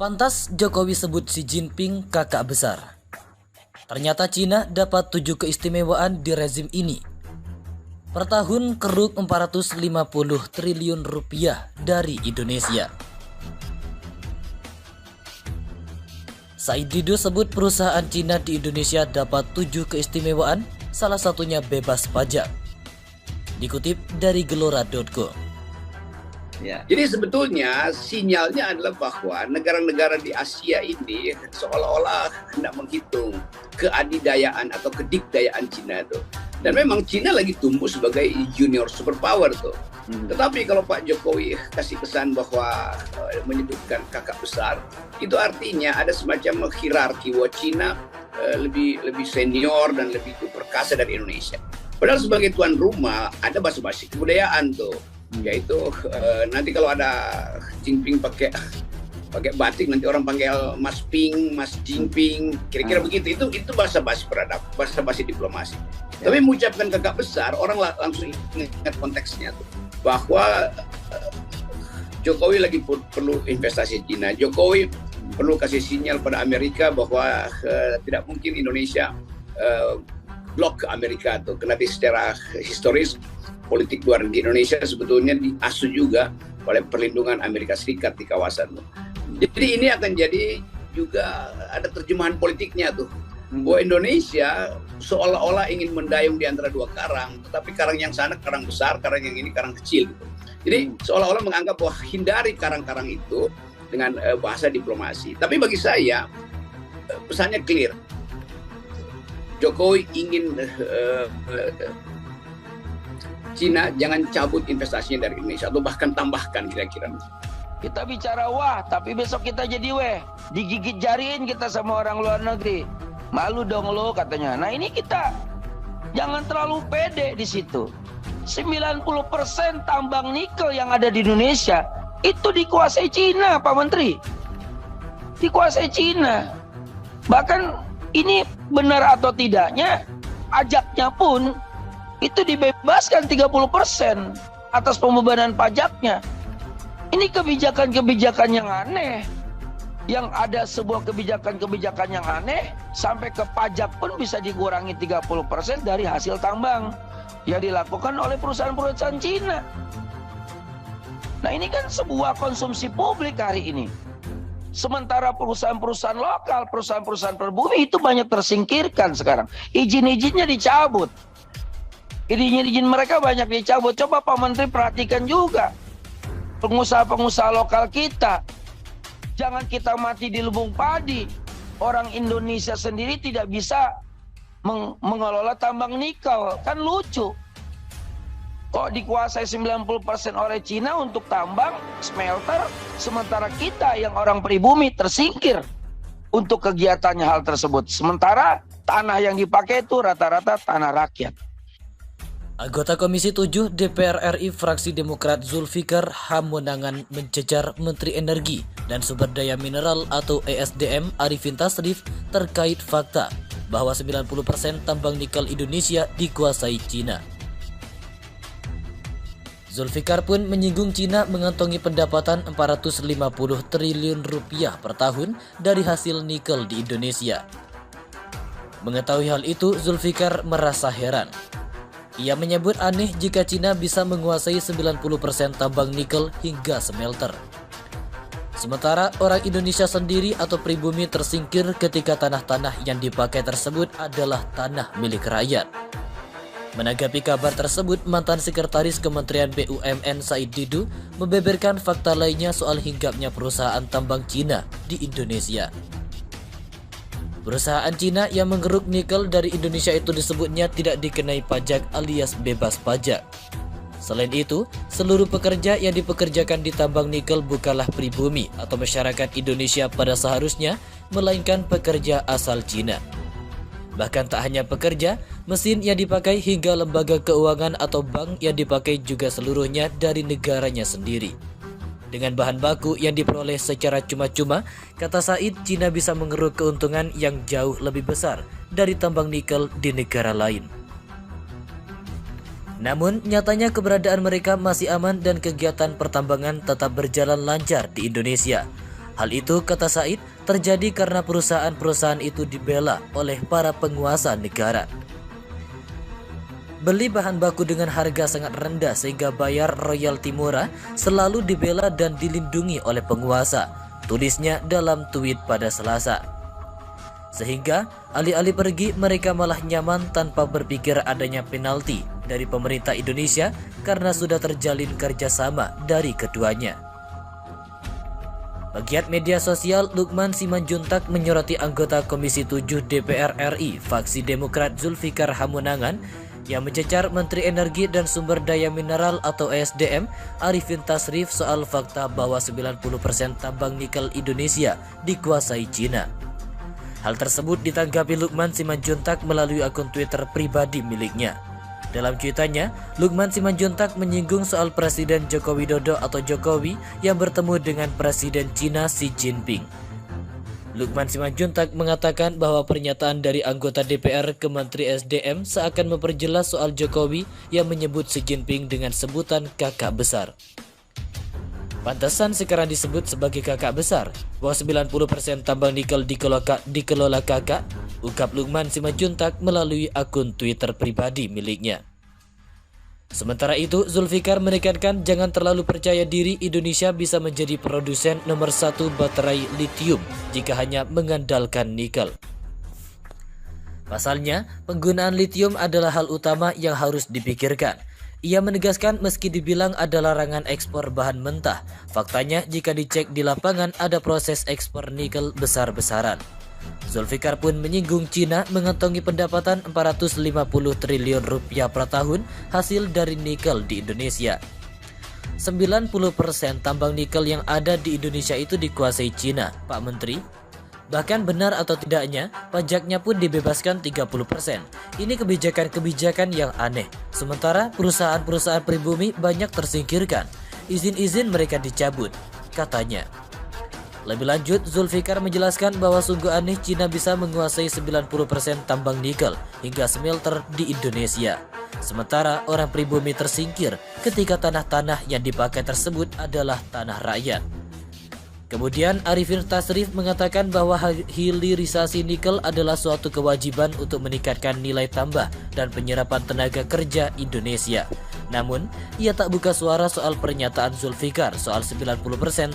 Pantas Jokowi sebut Xi Jinping kakak besar. Ternyata Cina dapat 7 keistimewaan di rezim ini. Per tahun keruk 450 triliun rupiah dari Indonesia. Said Didu sebut perusahaan Cina di Indonesia dapat 7 keistimewaan, salah satunya bebas pajak. Dikutip dari gelora.co. Ya. Jadi sebetulnya sinyalnya adalah bahwa negara-negara di Asia ini seolah-olah hendak menghitung keadidayaan atau kedikdayaan Cina itu. Dan memang Cina lagi tumbuh sebagai junior superpower tuh. Tetapi kalau Pak Jokowi kasih kesan bahwa menyebutkan kakak besar, itu artinya ada semacam hierarki bahwa Cina lebih senior dan lebih perkasa dari Indonesia. Padahal sebagai tuan rumah ada basa-basi kebudayaan tuh. Yaitu nanti kalau ada Jinping pakai batik, nanti orang panggil Mas Ping, Mas Jinping, kira-kira begitu. Itu basa-basi peradab, basa-basi diplomasi. Tapi mengucapkan kakak besar, orang langsung ingat konteksnya tuh, bahwa Jokowi lagi perlu investasi Cina. Jokowi perlu kasih sinyal pada Amerika bahwa tidak mungkin Indonesia blok ke Amerika tuh, karena secara historis politik luar negeri Indonesia sebetulnya diasuh juga oleh perlindungan Amerika Serikat di kawasan. Jadi ini akan jadi juga ada terjemahan politiknya tuh, bahwa Indonesia seolah-olah ingin mendayung di antara dua karang, tetapi karang yang sana karang besar, karang yang ini karang kecil gitu. Jadi seolah-olah menganggap bahwa hindari karang-karang itu dengan bahasa diplomasi. Tapi bagi saya pesannya clear. Jokowi ingin Cina jangan cabut investasinya dari Indonesia atau bahkan tambahkan kira-kira. Kita bicara wah, tapi besok kita jadi weh. Digigit jariin kita sama orang luar negeri. Malu dong lo katanya. Nah ini kita jangan terlalu pede di situ. 90% tambang nikel yang ada di Indonesia itu dikuasai Cina, Pak Menteri. Dikuasai Cina. Bahkan ini benar atau tidaknya, pajaknya pun itu dibebaskan 30% atas pembebanan pajaknya. Ini kebijakan-kebijakan yang aneh. Yang ada sebuah kebijakan-kebijakan yang aneh, sampai ke pajak pun bisa dikurangi 30% dari hasil tambang yang dilakukan oleh perusahaan-perusahaan Cina. Nah ini kan sebuah konsumsi publik hari ini. Sementara perusahaan-perusahaan lokal, perusahaan-perusahaan pribumi itu banyak tersingkirkan sekarang. Izin-izinnya dicabut. Izin mereka banyak dicabut. Coba Pak Menteri perhatikan juga pengusaha-pengusaha lokal kita. Jangan kita mati di lubung padi. Orang Indonesia sendiri tidak bisa mengelola tambang nikel. Kan lucu. Kok dikuasai 90% oleh Cina untuk tambang, smelter, sementara kita yang orang pribumi tersingkir untuk kegiatannya hal tersebut. Sementara tanah yang dipakai itu rata-rata tanah rakyat. Anggota Komisi 7 DPR RI fraksi Demokrat Zulfikar Hamonangan mencecar Menteri Energi dan Sumber Daya Mineral atau ESDM Arifin Tasrif terkait fakta bahwa 90% tambang nikel Indonesia dikuasai Cina. Zulfikar pun menyinggung Cina mengantongi pendapatan 450 triliun rupiah per tahun dari hasil nikel di Indonesia. Mengetahui hal itu, Zulfikar merasa heran. Ia menyebut aneh jika Cina bisa menguasai 90% tambang nikel hingga smelter. Sementara orang Indonesia sendiri atau pribumi tersingkir ketika tanah-tanah yang dipakai tersebut adalah tanah milik rakyat. Menanggapi kabar tersebut, mantan sekretaris Kementerian BUMN Said Didu membeberkan fakta lainnya soal hinggapnya perusahaan tambang Cina di Indonesia. Perusahaan Cina yang menggeruk nikel dari Indonesia itu disebutnya tidak dikenai pajak alias bebas pajak. Selain itu, seluruh pekerja yang dipekerjakan di tambang nikel bukanlah pribumi atau masyarakat Indonesia pada seharusnya, melainkan pekerja asal Cina. Bahkan tak hanya pekerja, mesin yang dipakai hingga lembaga keuangan atau bank yang dipakai juga seluruhnya dari negaranya sendiri. Dengan bahan baku yang diperoleh secara cuma-cuma, kata Said, Cina bisa mengeruk keuntungan yang jauh lebih besar dari tambang nikel di negara lain. Namun, nyatanya keberadaan mereka masih aman dan kegiatan pertambangan tetap berjalan lancar di Indonesia. Hal itu, kata Said, terjadi karena perusahaan-perusahaan itu dibela oleh para penguasa negara. Beli bahan baku dengan harga sangat rendah sehingga bayar royalti murah selalu dibela dan dilindungi oleh penguasa, tulisnya dalam tweet pada Selasa. Sehingga alih-alih pergi, mereka malah nyaman tanpa berpikir adanya penalti dari pemerintah Indonesia karena sudah terjalin kerjasama dari keduanya. Pegiat media sosial Lukman Simanjuntak menyoroti anggota Komisi 7 DPR RI faksi Demokrat Zulfikar Hamunangan yang mencecar Menteri Energi dan Sumber Daya Mineral atau ESDM Arifin Tasrif soal fakta bahwa 90% tambang nikel Indonesia dikuasai Cina. Hal tersebut ditanggapi Lukman Simanjuntak melalui akun Twitter pribadi miliknya. Dalam cuitannya, Lukman Simanjuntak menyinggung soal Presiden Joko Widodo atau Jokowi yang bertemu dengan Presiden Cina Xi Jinping. Lukman Simanjuntak mengatakan bahwa pernyataan dari anggota DPR ke Menteri SDM seakan memperjelas soal Jokowi yang menyebut Xi Jinping dengan sebutan kakak besar. Pantesan sekarang disebut sebagai kakak besar, bahwa 90% tambang nikel dikelola kakak, ungkap Lukman Simanjuntak melalui akun Twitter pribadi miliknya. Sementara itu, Zulfikar menekankan jangan terlalu percaya diri Indonesia bisa menjadi produsen nomor 1 baterai litium jika hanya mengandalkan nikel. Pasalnya, penggunaan litium adalah hal utama yang harus dipikirkan. Ia menegaskan meski dibilang ada larangan ekspor bahan mentah, faktanya jika dicek di lapangan ada proses ekspor nikel besar-besaran. Zulfikar pun menyinggung Cina mengantongi pendapatan 450 triliun rupiah per tahun hasil dari nikel di Indonesia. 90% tambang nikel yang ada di Indonesia itu dikuasai Cina, Pak Menteri. Bahkan benar atau tidaknya, pajaknya pun dibebaskan 30%. Ini kebijakan-kebijakan yang aneh. Sementara perusahaan-perusahaan pribumi banyak tersingkirkan. Izin-izin mereka dicabut, katanya. Lebih lanjut, Zulfikar menjelaskan bahwa sungguh aneh Cina bisa menguasai 90% tambang nikel hingga smelter di Indonesia. Sementara orang pribumi tersingkir ketika tanah-tanah yang dipakai tersebut adalah tanah rakyat. Kemudian Arifin Tasrif mengatakan bahwa hilirisasi nikel adalah suatu kewajiban untuk meningkatkan nilai tambah dan penyerapan tenaga kerja Indonesia. Namun, ia tak buka suara soal pernyataan Zulfikar soal 90%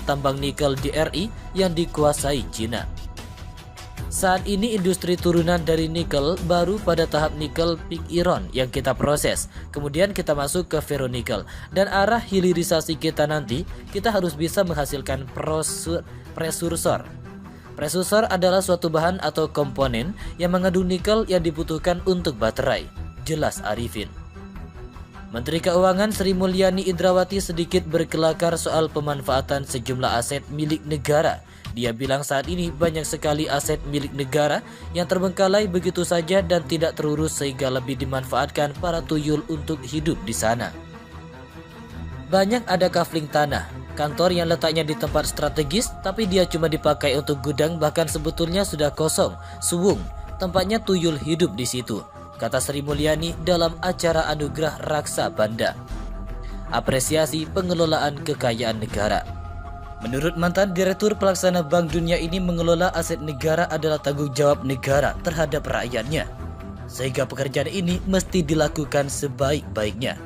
tambang nikel di RI yang dikuasai Cina. Saat ini industri turunan dari nikel baru pada tahap nikel pig iron yang kita proses. Kemudian kita masuk ke ferronikel. Dan arah hilirisasi kita nanti, kita harus bisa menghasilkan prekursor. Prekursor adalah suatu bahan atau komponen yang mengandung nikel yang dibutuhkan untuk baterai. Jelas Arifin. Menteri Keuangan Sri Mulyani Indrawati sedikit berkelakar soal pemanfaatan sejumlah aset milik negara. Dia bilang saat ini banyak sekali aset milik negara yang terbengkalai begitu saja dan tidak terurus sehingga lebih dimanfaatkan para tuyul untuk hidup di sana. Banyak ada kafling tanah, kantor yang letaknya di tempat strategis tapi dia cuma dipakai untuk gudang bahkan sebetulnya sudah kosong, suwung, tempatnya tuyul hidup di situ, kata Sri Mulyani dalam acara Anugerah Raksa Banda. Apresiasi pengelolaan kekayaan negara. Menurut mantan Direktur Pelaksana Bank Dunia ini mengelola aset negara adalah tanggung jawab negara terhadap rakyatnya. Sehingga pekerjaan ini mesti dilakukan sebaik-baiknya.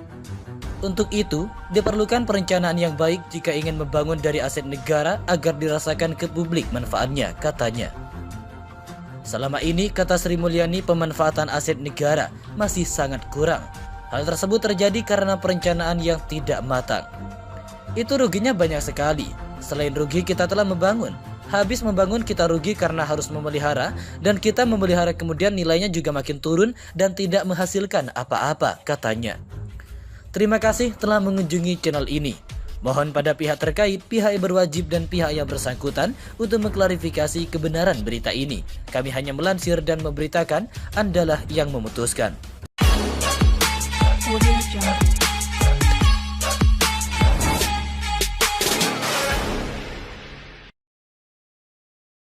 Untuk itu, diperlukan perencanaan yang baik jika ingin membangun dari aset negara agar dirasakan ke publik manfaatnya, katanya. Selama ini, kata Sri Mulyani, pemanfaatan aset negara masih sangat kurang. Hal tersebut terjadi karena perencanaan yang tidak matang. Itu ruginya banyak sekali. Selain rugi kita telah membangun. Habis membangun kita rugi karena harus memelihara. Dan kita memelihara kemudian nilainya juga makin turun dan tidak menghasilkan apa-apa, katanya. Terima kasih telah mengunjungi channel ini. Mohon pada pihak terkait, pihak yang berwajib dan pihak yang bersangkutan untuk mengklarifikasi kebenaran berita ini. Kami hanya melansir dan memberitakan, Andalah yang memutuskan.